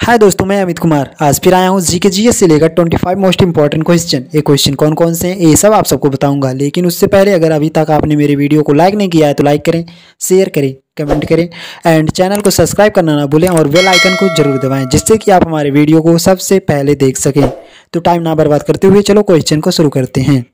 हाय दोस्तों, मैं अमित कुमार आज फिर आया हूँ जीके जीएस से लेकर 25 मोस्ट इंपॉर्टेंट क्वेश्चन। ये क्वेश्चन कौन कौन से हैं ये सब आप सबको बताऊंगा। लेकिन उससे पहले अगर अभी तक आपने मेरे वीडियो को लाइक नहीं किया है तो लाइक करें, शेयर करें, कमेंट करें एंड चैनल को सब्सक्राइब करना ना भूलें और बेल आइकन को जरूर दबाएं जिससे कि आप हमारे वीडियो को सबसे पहले देख सकें। तो टाइम ना बर्बाद करते हुए चलो क्वेश्चन को शुरू करते हैं।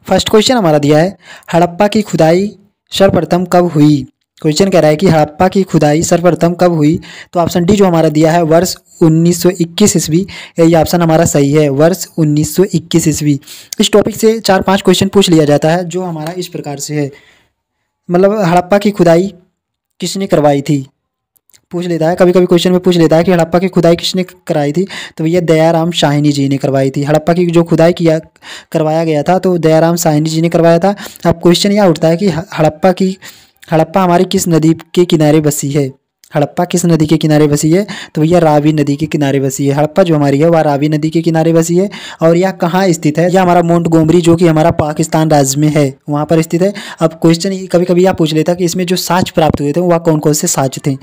फर्स्ट क्वेश्चन हमारा दिया है, हड़प्पा की खुदाई सर्वप्रथम कब हुई। क्वेश्चन कह रहा है कि हड़प्पा की खुदाई सर्वप्रथम कब हुई। तो ऑप्शन डी जो हमारा दिया है वर्ष 1921 ईस्वी, यही ऑप्शन हमारा सही है, वर्ष 1921 ईस्वी। इस टॉपिक से 4-5 क्वेश्चन पूछ लिया जाता है जो हमारा इस प्रकार से है, मतलब हड़प्पा की खुदाई किसने करवाई थी पूछ लेता है। कभी कभी क्वेश्चन में पूछ लेता है कि हड़प्पा की खुदाई किसने कराई थी, तो भैया दयाराम साहनी जी ने करवाई थी। हड़प्पा की जो खुदाई करवाया गया था तो दयाराम साहनी जी ने करवाया था। अब क्वेश्चन यह उठता है कि हड़प्पा हमारी किस नदी के किनारे बसी है। हड़प्पा किस नदी के किनारे बसी है, तो भैया रावी नदी के किनारे बसी है। हड़प्पा जो हमारी है वह रावी नदी के किनारे बसी है। और यह कहाँ स्थित है, यह हमारा मोंटगोमरी जो कि हमारा पाकिस्तान राज्य में है वहाँ पर स्थित है। अब क्वेश्चन कभी कभी यह पूछ लेता कि इसमें जो साक्ष्य प्राप्त हुए थे वह कौन कौन से साक्ष्य थे।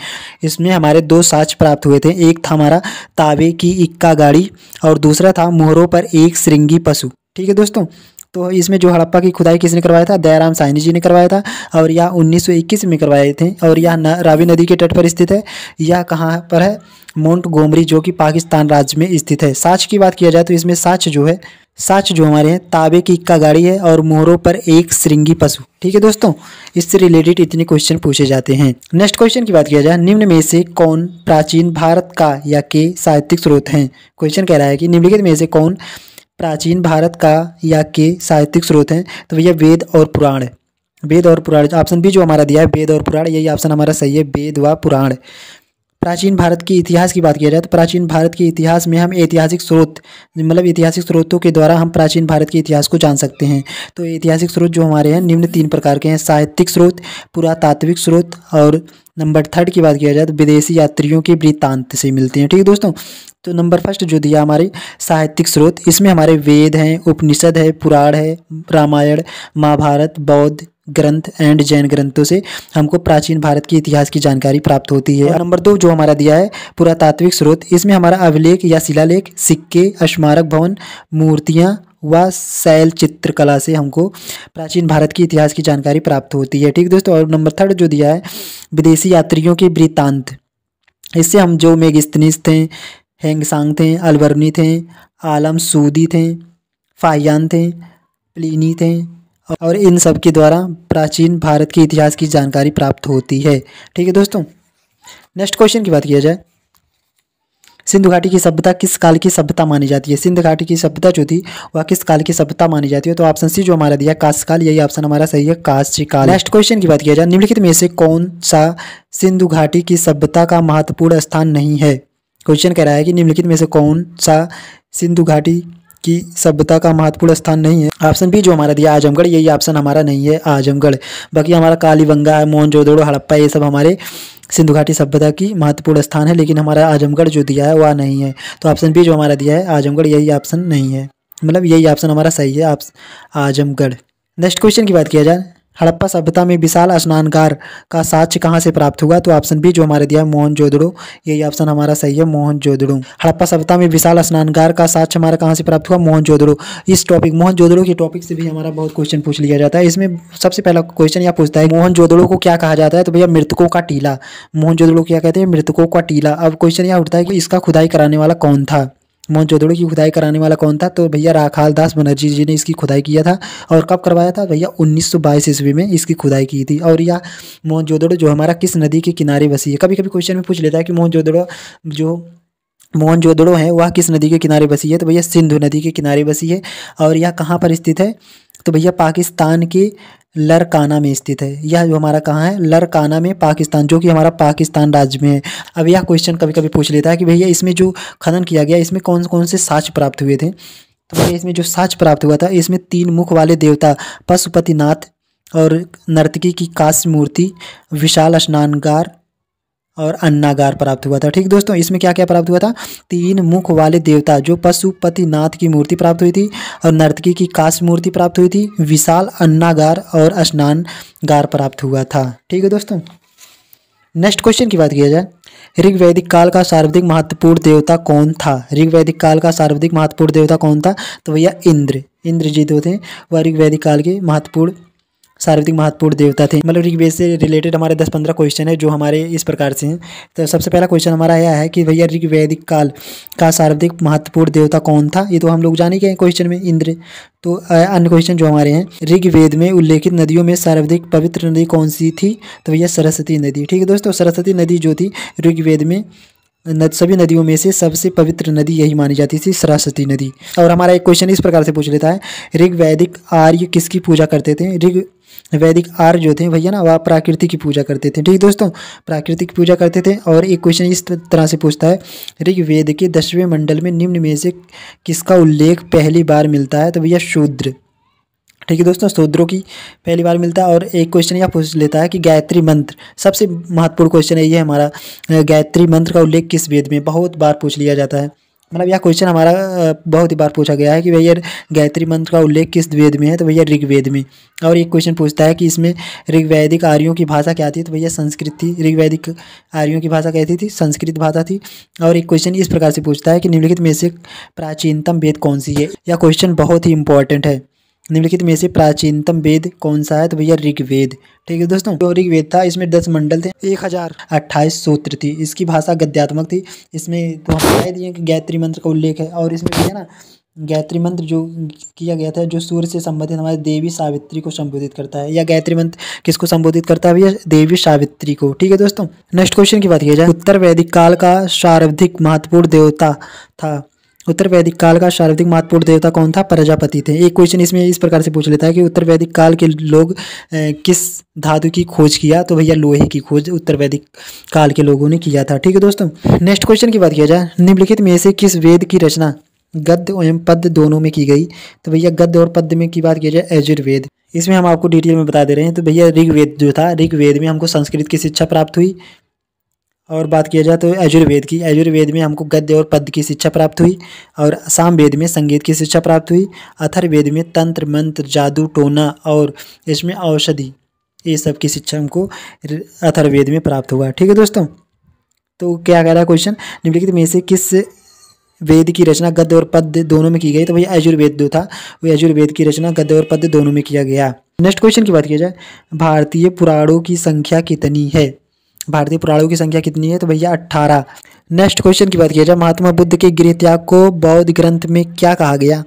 इसमें हमारे 2 साक्ष्य प्राप्त हुए थे, एक था हमारा तांबे की इक्का गाड़ी और दूसरा था मोहरों पर एक श्रृंगी पशु। ठीक है दोस्तों, तो इसमें जो हड़प्पा की खुदाई किसने करवाया था, दयाराम साहनी जी ने करवाया था और यह 1921 में करवाए थे। और यह रावी नदी के तट पर स्थित है। यह कहाँ पर है, मोंटगोमरी जो कि पाकिस्तान राज्य में स्थित है। साक्ष्य की बात किया जाए तो इसमें साक्ष्य जो हमारे हैं तांबे की इक्का गाड़ी है और मोहरों पर एक श्रृंगी पशु। ठीक है दोस्तों, इससे रिलेटेड इतने क्वेश्चन पूछे जाते हैं। नेक्स्ट क्वेश्चन की बात किया जाए, निम्न में से कौन प्राचीन भारत का या के साहित्यिक स्रोत हैं। क्वेश्चन कह रहा है कि निम्नलिखित में से कौन प्राचीन भारत का या के साहित्यिक स्रोत हैं, तो भैया वेद और पुराण। वेद और पुराण, ऑप्शन बी जो हमारा दिया है वेद और पुराण, यही ऑप्शन हमारा सही है, वेद व पुराण। प्राचीन भारत के इतिहास की बात किया जाए तो प्राचीन भारत के इतिहास में हम ऐतिहासिक स्रोत, मतलब ऐतिहासिक स्रोतों के द्वारा हम प्राचीन भारत के इतिहास को जान सकते हैं। तो ऐतिहासिक स्रोत जो हमारे हैं निम्न 3 प्रकार के हैं, साहित्यिक स्रोत, पुरातात्विक स्रोत और नंबर 3 की बात किया जाए तो विदेशी यात्रियों के वृत्तांत से मिलते हैं। ठीक है दोस्तों, तो नंबर फर्स्ट जो दिया हमारे साहित्यिक स्रोत, इसमें हमारे वेद हैं, उपनिषद है, पुराण है, रामायण, महाभारत, बौद्ध ग्रंथ एंड जैन ग्रंथों से हमको प्राचीन भारत के इतिहास की जानकारी प्राप्त होती है। और नंबर 2 जो हमारा दिया है पुरातात्विक स्रोत, इसमें हमारा अभिलेख या शिलालेख, सिक्के, स्मारक भवन, मूर्तियाँ व शैल चित्रकला से हमको प्राचीन भारत के इतिहास की जानकारी प्राप्त होती है। ठीक दोस्तों, और नंबर 3 जो दिया है विदेशी यात्रियों के वृत्तांत, इससे हम जो मेगिस्तीनिस थे, हेंगसांग थे, अलबर्नी थे, आलम सूदी थे, फाहियान थे, प्लिनी थे और इन सब के द्वारा प्राचीन भारत के इतिहास की जानकारी प्राप्त होती है। ठीक है दोस्तों, नेक्स्ट क्वेश्चन की बात किया जाए, सिंधु घाटी की सभ्यता किस काल की सभ्यता मानी जाती है। सिंधु घाटी की सभ्यता जो थी वह किस काल की सभ्यता मानी जाती है, तो ऑप्शन सी जो हमारा दिया कांस्यकाल, यही ऑप्शन हमारा सही है, कांस्यकाल। नेक्स्ट क्वेश्चन की बात किया जाए, निम्नलिखित में से कौन सा सिंधु घाटी की सभ्यता का महत्वपूर्ण स्थान नहीं है। क्वेश्चन कह रहा है कि निम्नलिखित में से कौन सा सिंधु घाटी की सभ्यता का महत्वपूर्ण स्थान नहीं है। ऑप्शन बी जो हमारा दिया आजमगढ़, यही ऑप्शन हमारा नहीं है, आजमगढ़। बाकी हमारा कालीबंगा है, मोहनजोदड़ो, हड़प्पा, ये सब हमारे सिंधु घाटी सभ्यता की महत्वपूर्ण स्थान है, लेकिन हमारा आजमगढ़ जो दिया है वह नहीं है। तो ऑप्शन बी जो हमारा दिया है आजमगढ़, यही ऑप्शन नहीं है, मतलब यही ऑप्शन हमारा सही है, आजमगढ़। नेक्स्ट क्वेश्चन की बात किया जाए, हड़प्पा सभ्यता में विशाल स्नानगार का साक्ष्य कहाँ से प्राप्त हुआ, तो ऑप्शन बी जो हमारे दिया है मोहनजोदड़ो, यही ऑप्शन हमारा सही है, मोहनजोदड़ो। हड़प्पा सभ्यता में विशाल स्नानगार का साक्ष्य हमारा कहाँ से प्राप्त हुआ, मोहनजोदड़ो। इस टॉपिक मोहनजोदड़ो के टॉपिक से भी हमारा बहुत क्वेश्चन पूछ लिया जाता है। इसमें सबसे पहला क्वेश्चन यह पूछता है मोहनजोदड़ो को क्या कहा जाता है, तो भैया मृतकों का टीला। मोहनजोदड़ो क्या कहते हैं, मृतकों का टीला। अब क्वेश्चन यह उठता है कि इसका खुदाई कराने वाला कौन था, मोहनजोदड़ो की खुदाई कराने वाला कौन था, तो भैया राखाल दास बनर्जी जी ने इसकी खुदाई किया था। और कब करवाया था भैया, 1922 ईस्वी में इसकी खुदाई की थी। और यह मोहनजोदड़ो जो हमारा किस नदी के किनारे बसी है। कभी कभी क्वेश्चन में पूछ लेता है कि मोहनजोदड़ो है वह किस नदी के किनारे बसी है, तो भैया सिंधु नदी के किनारे बसी है। और यह कहाँ पर स्थित है, तो भैया पाकिस्तान के लरकाना में स्थित है। यह जो हमारा कहाँ है, लरकाना में, पाकिस्तान, जो कि हमारा पाकिस्तान राज्य में है। अब यह क्वेश्चन कभी कभी पूछ लेता है कि भैया इसमें जो खनन किया गया इसमें कौन कौन से साक्ष्य प्राप्त हुए थे, तो भैया इसमें जो साक्ष्य प्राप्त हुआ था इसमें 3 मुख वाले देवता पशुपतिनाथ और नर्तकी की कांस्य मूर्ति, विशाल स्नानगार और अन्नागार प्राप्त हुआ था। ठीक दोस्तों, इसमें क्या क्या प्राप्त हुआ था? 3 मुख वाले देवता जो पशुपतिनाथ की मूर्ति प्राप्त हुई थी, और नर्तकी की कांस्य मूर्ति प्राप्त हुई थी, विशाल अन्नागार और स्नानगार प्राप्त हुआ था। ठीक है दोस्तों, नेक्स्ट क्वेश्चन की बात किया जाए, ऋग्वैदिक काल का सर्वाधिक महत्वपूर्ण देवता कौन था? ऋग्वैदिक काल का सर्वाधिक महत्वपूर्ण देवता कौन था? तो भैया इंद्र जी जो थे वह ऋग्वैदिक काल के सर्वाधिक महत्वपूर्ण देवता थे। मतलब ऋग्वेद से रिलेटेड हमारे 10-15 क्वेश्चन है जो हमारे इस प्रकार से हैं। तो सबसे पहला क्वेश्चन हमारा यह है कि भैया ऋग्वैदिक काल का सर्वाधिक महत्वपूर्ण देवता कौन था? ये तो हम लोग जाने के हैं क्वेश्चन में, इंद्र। तो अन्य क्वेश्चन जो हमारे हैं, ऋग्वेद में उल्लेखित नदियों में सर्वाधिक पवित्र नदी कौन सी थी? तो भैया सरस्वती नदी। ठीक है दोस्तों, सरस्वती नदी जो थी ऋग्वेद में सभी नदियों में से सबसे पवित्र नदी यही मानी जाती थी, सरस्वती नदी। और हमारा एक क्वेश्चन इस प्रकार से पूछ लेता है, ऋग्वैदिक आर्य किसकी पूजा करते थे? ऋग्वैदिक आर्य जो थे भैया ना, वह प्रकृति की पूजा करते थे। ठीक दोस्तों, प्रकृति की पूजा करते थे। और एक क्वेश्चन इस तरह से पूछता है, ऋग्वेद के 10वें मंडल में निम्न में से किसका उल्लेख पहली बार मिलता है? तो भैया शूद्र। ठीक है दोस्तों, शूद्रों की पहली बार मिलता है। और एक क्वेश्चन यह पूछ लेता है कि गायत्री मंत्र, सबसे महत्वपूर्ण क्वेश्चन है ये हमारा, गायत्री मंत्र का उल्लेख किस वेद में? बहुत बार पूछ लिया जाता है। मतलब यह क्वेश्चन हमारा बहुत ही बार पूछा गया है कि भैया गायत्री मंत्र का उल्लेख किस वेद में है? तो भैया ऋग्वेद में। और एक क्वेश्चन पूछता है कि इसमें ऋग्वैदिक आर्यों की भाषा क्या थी? तो भैया संस्कृत थी। ऋग्वैदिक आर्यों की भाषा कैसी थी? संस्कृत भाषा थी। और एक क्वेश्चन इस प्रकार से पूछता है कि निम्नलिखित में से प्राचीनतम वेद कौन सी है? यह क्वेश्चन बहुत ही इंपॉर्टेंट है। निम्नलिखित में से प्राचीनतम वेद कौन सा है? तो भैया ऋग्वेद। ठीक है दोस्तों, जो ऋग्वेद था इसमें 10 मंडल थे, 1028 सूत्र थी। इसकी भाषा गद्यात्मक थी। इसमें तो हम बता दिए कि गायत्री मंत्र का उल्लेख है। और इसमें भैया ना गायत्री मंत्र जो किया गया था, जो सूर्य से संबंधित हमारी देवी सावित्री को संबोधित करता है। या गायत्री मंत्र किसको संबोधित करता है भैया? देवी सावित्री को। ठीक है दोस्तों, नेक्स्ट क्वेश्चन की बात किया जाए, उत्तर वैदिक काल का सर्वाधिक महत्वपूर्ण देवता था। उत्तर वैदिक काल का सर्वाधिक महत्वपूर्ण देवता कौन था? प्रजापति थे। एक क्वेश्चन इसमें इस प्रकार से पूछ लेता है कि उत्तर वैदिक काल के लोग किस धातु की खोज किया? तो भैया लोहे की खोज उत्तर वैदिक काल के लोगों ने किया था। ठीक है दोस्तों, नेक्स्ट क्वेश्चन की बात किया जाए, निम्नलिखित में से किस वेद की रचना गद्य एवं पद्य दोनों में की गई? तो भैया गद्य और पद्य में की बात की जाए, यजुर्वेद। इसमें हम आपको डिटेल में बता दे रहे हैं। तो भैया ऋग्वेद जो था, ऋग्वेद में हमको संस्कृत की शिक्षा प्राप्त हुई। और बात किया जाए तो यजुर्वेद में हमको गद्य और पद्य की शिक्षा प्राप्त हुई। और सामवेद में संगीत की शिक्षा प्राप्त हुई। अथर्ववेद में तंत्र मंत्र जादू टोना और इसमें औषधि, ये सब की शिक्षा हमको अथर्ववेद में प्राप्त हुआ। ठीक है दोस्तों, तो क्या कह रहा है क्वेश्चन, निम्नलिखित में से किस वेद की रचना गद्य और पद्य दोनों में की गई? तो भैया यजुर्वेद जो था, वो यजुर्वेद की रचना गद्य और पद्य दोनों में किया गया। नेक्स्ट क्वेश्चन की बात की जाए, भारतीय पुराणों की संख्या कितनी है? भारतीय पुराणों की संख्या कितनी है? तो भैया 18। नेक्स्ट क्वेश्चन की बात किया जाए, महात्मा बुद्ध के गृह त्याग को बौद्ध ग्रंथ में क्या कहा गया?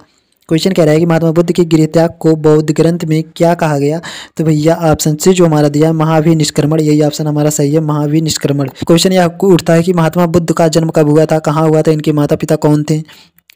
क्वेश्चन कह रहा है कि महात्मा बुद्ध के गृह त्याग को बौद्ध ग्रंथ में क्या कहा गया? तो भैया ऑप्शन से जो हमारा दिया महावीर निष्क्रमण, यही ऑप्शन हमारा सही है, महावीर निष्क्रमण। क्वेश्चन यह आपको उठता है कि महात्मा बुद्ध का जन्म कब हुआ था, कहाँ हुआ था, इनके माता पिता कौन थे?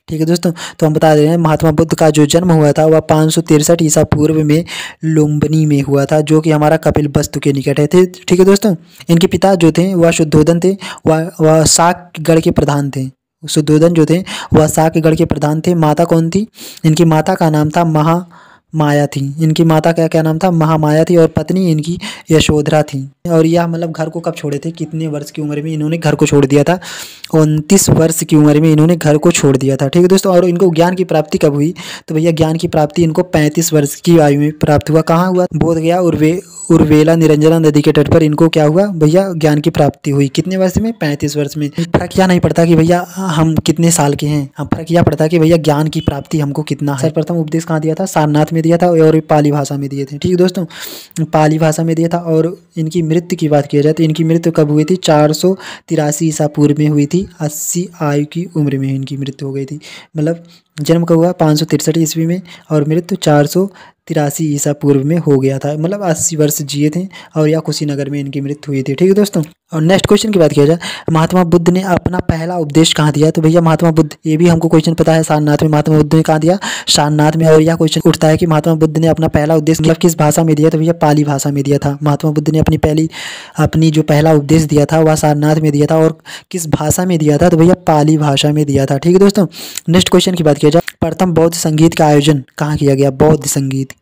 ठीक है दोस्तों, तो हम बता दे रहे हैं महात्मा बुद्ध का जो जन्म हुआ था वह 563 ईसा पूर्व में लुम्बिनी में हुआ था, जो कि हमारा कपिलवस्तु के निकट है। ठीक है दोस्तों, इनके पिता जो थे वह शुद्धोधन थे, वह शाक्यगढ़ के प्रधान थे। शुद्धोधन जो थे वह शाक्यगढ़ के प्रधान थे। माता कौन थी? इनकी माता का नाम था महामाया थी। इनकी माता का क्या नाम था? महामाया थी। और पत्नी इनकी यशोधरा थी। और यह मतलब घर को कब छोड़े थे, कितने वर्ष की उम्र में इन्होंने घर को छोड़ दिया था? 29 वर्ष की उम्र में इन्होंने घर को छोड़ दिया था। ठीक है दोस्तों, और इनको ज्ञान की प्राप्ति कब हुई? तो भैया ज्ञान की प्राप्ति इनको 35 वर्ष की आयु में प्राप्त हुआ। कहाँ हुआ? बोध गया उर्वेला निरंजना नदी के तट पर इनको क्या हुआ भैया? ज्ञान की प्राप्ति हुई। कितने वर्ष में? 35 वर्ष में। फर्क यह नहीं पड़ता कि भैया हम कितने साल के हैं, हम फर्क यह पड़ता कि भैया ज्ञान की प्राप्ति हमको कितना है। सर्वप्रथम उपदेश कहाँ दिया था? सारनाथ में दिया था और पाली भाषा में दिए थे। ठीक है दोस्तों, पाली भाषा में दिया था। और इनकी मृत्यु की बात किया जाए तो इनकी मृत्यु कब हुई थी? 483 ईसा पूर्व में हुई थी। 80 आयु की उम्र में इनकी मृत्यु हो गई थी। मतलब जन्म कब हुआ? 563 ईस्वी में और मृत्यु 483 ईसा पूर्व में हो गया था। मतलब 80 वर्ष जिए थे और या कुशीनगर में इनकी मृत्यु हुई थी। ठीक है दोस्तों, और नेक्स्ट क्वेश्चन की बात किया जाए, महात्मा बुद्ध ने अपना पहला उपदेश कहाँ दिया? तो भैया महात्मा बुद्ध, ये भी हमको क्वेश्चन पता है, सारनाथ में। महात्मा बुद्ध ने कहाँ दिया? सारनाथ में। और यह क्वेश्चन उठता है कि महात्मा बुद्ध ने अपना पहला उपदेश मतलब किस भाषा में दिया? तो भैया पाली भाषा में दिया था। महात्मा बुद्ध ने अपनी जो पहला उपदेश दिया था वह सारनाथ में दिया था। और किस भाषा में दिया था? तो भैया पाली भाषा में दिया था। ठीक है दोस्तों, नेक्स्ट क्वेश्चन की बात किया जाए, प्रथम बौद्ध संगीत का आयोजन कहाँ किया गया? बौद्ध संगीत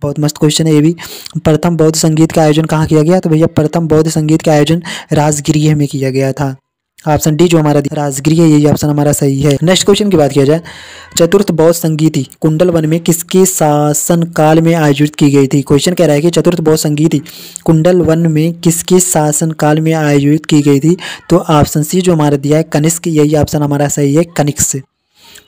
बहुत मस्त क्वेश्चन है ये भी। प्रथम बौद्ध संगीत का आयोजन कहाँ किया गया? तो भैया प्रथम बौद्ध संगीत का आयोजन राजगृह में किया गया था। ऑप्शन डी जो हमारा राजगृह, यही ऑप्शन हमारा सही है। नेक्स्ट क्वेश्चन की बात किया जाए, चतुर्थ बौद्ध संगीति कुंडल वन में किसके शासन काल में आयोजित की गई थी? क्वेश्चन कह रहा है कि चतुर्थ बौद्ध संगीति कुंडल वन में किसके शासन काल में आयोजित की गई थी? तो ऑप्शन सी जो हमारा दिया है कनिष्क, यही ऑप्शन हमारा सही है, कनिष्क।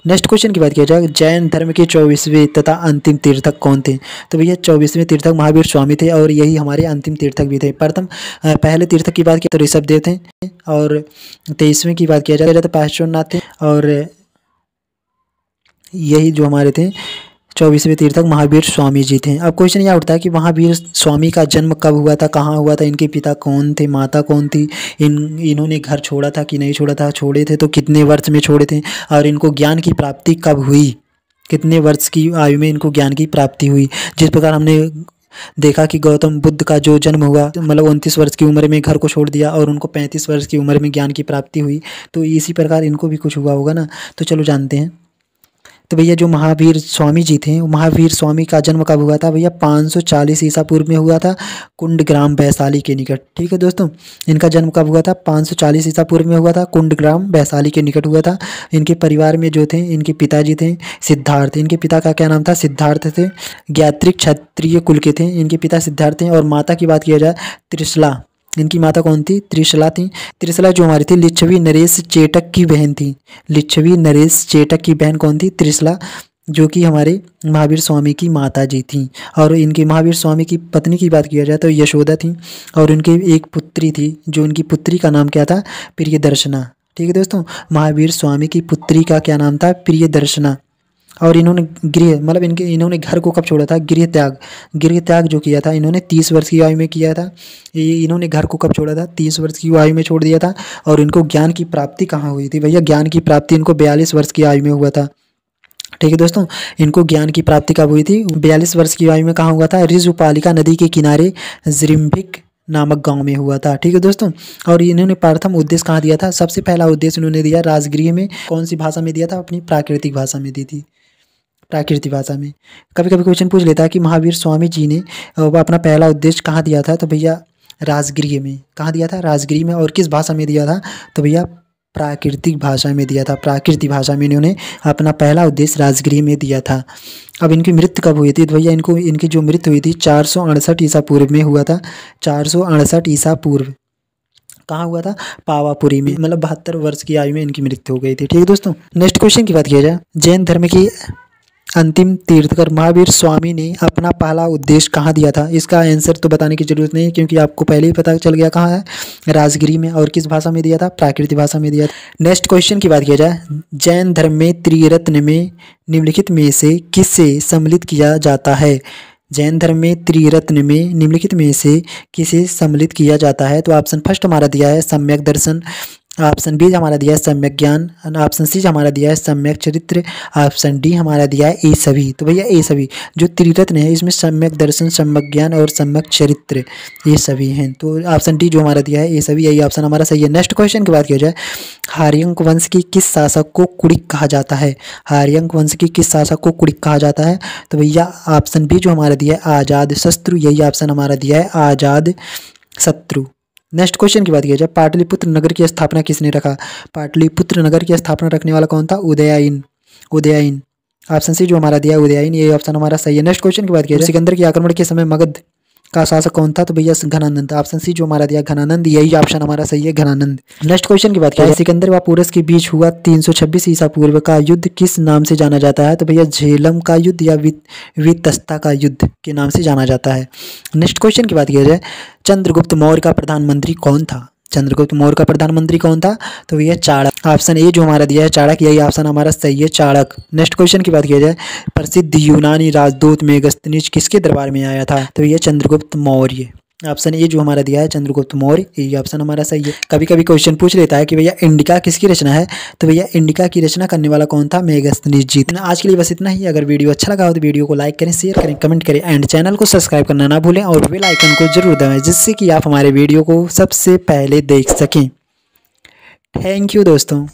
नेक्स्ट क्वेश्चन की बात किया जाए, जैन धर्म के 24वें तथा अंतिम तीर्थक कौन थे? तो भैया 24वें तीर्थक महावीर स्वामी थे और यही हमारे अंतिम तीर्थक भी थे। पहले तीर्थक की बात की तो ऋषभदेव थे और 23वें की बात किया जाए तो पार्श्वनाथ थे और यही जो हमारे थे 24वें तीर्थक महावीर स्वामी जी थे। अब क्वेश्चन यह उठता है कि महावीर स्वामी का जन्म कब हुआ था, कहाँ हुआ था, इनके पिता कौन थे, माता कौन थी, इन्होंने घर छोड़ा था कि नहीं छोड़ा था, छोड़े थे तो कितने वर्ष में छोड़े थे, और इनको ज्ञान की प्राप्ति कब हुई, कितने वर्ष की आयु में इनको ज्ञान की प्राप्ति हुई। जिस प्रकार हमने देखा कि गौतम बुद्ध का जो जन्म हुआ मतलब 29 वर्ष की उम्र में घर को छोड़ दिया और उनको 35 वर्ष की उम्र में ज्ञान की प्राप्ति हुई, तो इसी प्रकार इनको भी कुछ हुआ होगा ना। तो चलो जानते हैं। तो भैया जो महावीर स्वामी जी थे, महावीर स्वामी का जन्म कब हुआ था? भैया 540 ईसा पूर्व में हुआ था, कुंडग्राम वैशाली के निकट। ठीक है दोस्तों, इनका जन्म कब हुआ था? 540 ईसा पूर्व में हुआ था, कुंडग्राम वैशाली के निकट हुआ था। इनके परिवार में जो थे, इनके पिताजी थे सिद्धार्थ, इनके पिता का क्या नाम था? सिद्धार्थ थे, ज्ञात्रिक क्षत्रिय कुल के थे इनके पिता सिद्धार्थ थे। और माता की बात किया जाए त्रिशला, इनकी माता कौन थी? त्रिशला थी। त्रिशला जो हमारी थी लिच्छवी नरेश चेटक की बहन थी। लिच्छवी नरेश चेटक की बहन कौन थी? त्रिशला, जो कि हमारे महावीर स्वामी की माता जी थी। और इनके महावीर स्वामी की पत्नी की बात किया जाए तो यशोदा थी और उनकी एक पुत्री थी, जो उनकी पुत्री का नाम क्या था? प्रियदर्शना। ठीक है दोस्तों, महावीर स्वामी की पुत्री का क्या नाम था? प्रियदर्शना। और इन्होंने गृह मतलब इन्होंने घर को कब छोड़ा था? गृह त्याग जो किया था इन्होंने 30 वर्ष की आयु में किया था। इन्होंने घर को कब छोड़ा था? 30 वर्ष की आयु में छोड़ दिया था। और इनको ज्ञान की प्राप्ति कहाँ हुई थी? भैया ज्ञान की प्राप्ति इनको 42 वर्ष की आयु में हुआ था। ठीक है दोस्तों, इनको ज्ञान की प्राप्ति कब हुई थी? 42 वर्ष की आयु में। कहाँ हुआ था? ऋजुपालिका नदी के किनारे जृम्भिक नामक गांव में हुआ था। ठीक है दोस्तों, और इन्होंने प्रथम उद्देश्य कहाँ दिया था? सबसे पहला उद्देश्य इन्होंने दिया राजगृह में। कौन सी भाषा में दिया था? अपनी प्राकृतिक भाषा में दी थी, प्राकृतिक भाषा में। कभी कभी क्वेश्चन पूछ लेता है कि महावीर स्वामी जी ने अपना पहला उद्देश्य कहाँ दिया था? तो भैया राजगृह में। कहाँ दिया था? राजगृह में। और किस भाषा में दिया था? तो भैया प्राकृतिक भाषा में दिया था। प्राकृतिक भाषा में इन्होंने अपना पहला उद्देश्य राजगृह में दिया था। अब इनकी मृत्यु कब हुई थी? तो भैया इनकी जो मृत्यु हुई थी 468 ईसा पूर्व में हुआ था। 468 ईसा पूर्व। कहाँ हुआ था? पावापुरी में। मतलब 72 वर्ष की आयु में इनकी मृत्यु हो गई थी। ठीक है दोस्तों, नेक्स्ट क्वेश्चन की बात किया जाए, जैन धर्म की अंतिम तीर्थकर महावीर स्वामी ने अपना पहला उद्देश्य कहाँ दिया था? इसका आंसर तो बताने की जरूरत नहीं है क्योंकि आपको पहले ही पता चल गया कहाँ है, राजगिरी में। और किस भाषा में दिया था? प्राकृतिक भाषा में दिया था। नेक्स्ट क्वेश्चन की बात किया जाए, जैन धर्म में त्रिरत्न में निम्नलिखित में से किसे सम्मिलित किया जाता है? जैन धर्म में त्रिरत्न में निम्नलिखित में से किसे सम्मिलित किया जाता है? तो ऑप्शन फर्स्ट हमारा दिया है सम्यक दर्शन, ऑप्शन बी हमारा दिया है सम्यक ज्ञान, ऑप्शन सी हमारा दिया है सम्यक चरित्र, ऑप्शन डी हमारा दिया है ए सभी। तो भैया ए सभी जो त्रिरत्न है इसमें सम्यक दर्शन, सम्यक ज्ञान और सम्यक चरित्र ये सभी हैं। तो ऑप्शन डी जो हमारा दिया है ए सभी, यही ऑप्शन हमारा सही है। नेक्स्ट क्वेश्चन की बात किया जाए, हार्यंक वंश की किस शासक को कुड़िक कहा जाता है? हार्यंक वंश की किस शासक को कुड़िक कहा जाता है? तो भैया ऑप्शन बी जो हमारा दिया है आजाद शत्रु, यही ऑप्शन हमारा दिया है आजाद शत्रु। नेक्स्ट क्वेश्चन की बात किया जाए, पाटलिपुत्र नगर की स्थापना किसने रखा? पाटलिपुत्र नगर की स्थापना रखने वाला कौन था? उदयायन। उदयायन ऑप्शन सी जो हमारा दिया है उदयायन, ये ऑप्शन हमारा सही है। नेक्स्ट क्वेश्चन की बात किया जाए, सिकंदर के आक्रमण के समय मगध का शासक कौन था? तो भैया घनानंद, ऑप्शन सी जो हमारा दिया घनानंद, यही ऑप्शन हमारा सही है घनानंद। नेक्स्ट क्वेश्चन की बात किया जाए, सिकंदर व पोरस के बीच हुआ 326 ईसा पूर्व का युद्ध किस नाम से जाना जाता है? तो भैया झेलम का युद्ध या वितस्ता का युद्ध के नाम से जाना जाता है। नेक्स्ट क्वेश्चन की बात किया जाए, चंद्रगुप्त मौर्य का प्रधानमंत्री कौन था? चंद्रगुप्त मौर्य का प्रधानमंत्री कौन था? तो भैया चाणक्य, ऑप्शन ए जो हमारा दिया है चाणक्य, यही ऑप्शन हमारा सही है चाणक्य। नेक्स्ट क्वेश्चन की बात किया जाए, प्रसिद्ध यूनानी राजदूत मेगस्थनीज किसके दरबार में आया था? तो भैया चंद्रगुप्त मौर्य, ऑप्शन ए जो हमारा दिया है चंद्रगुप्त मौर्य, यही ऑप्शन हमारा सही है। कभी कभी क्वेश्चन पूछ लेता है कि भैया इंडिका किसकी रचना है? तो भैया इंडिका की रचना करने वाला कौन था? मेगस्थनीज जी। आज के लिए बस इतना ही। अगर वीडियो अच्छा लगा हो तो वीडियो को लाइक करें, शेयर करें, कमेंट करें एंड चैनल को सब्सक्राइब करना ना भूलें और बेल आइकन को जरूर दबाएं जिससे कि आप हमारे वीडियो को सबसे पहले देख सकें। थैंक यू दोस्तों।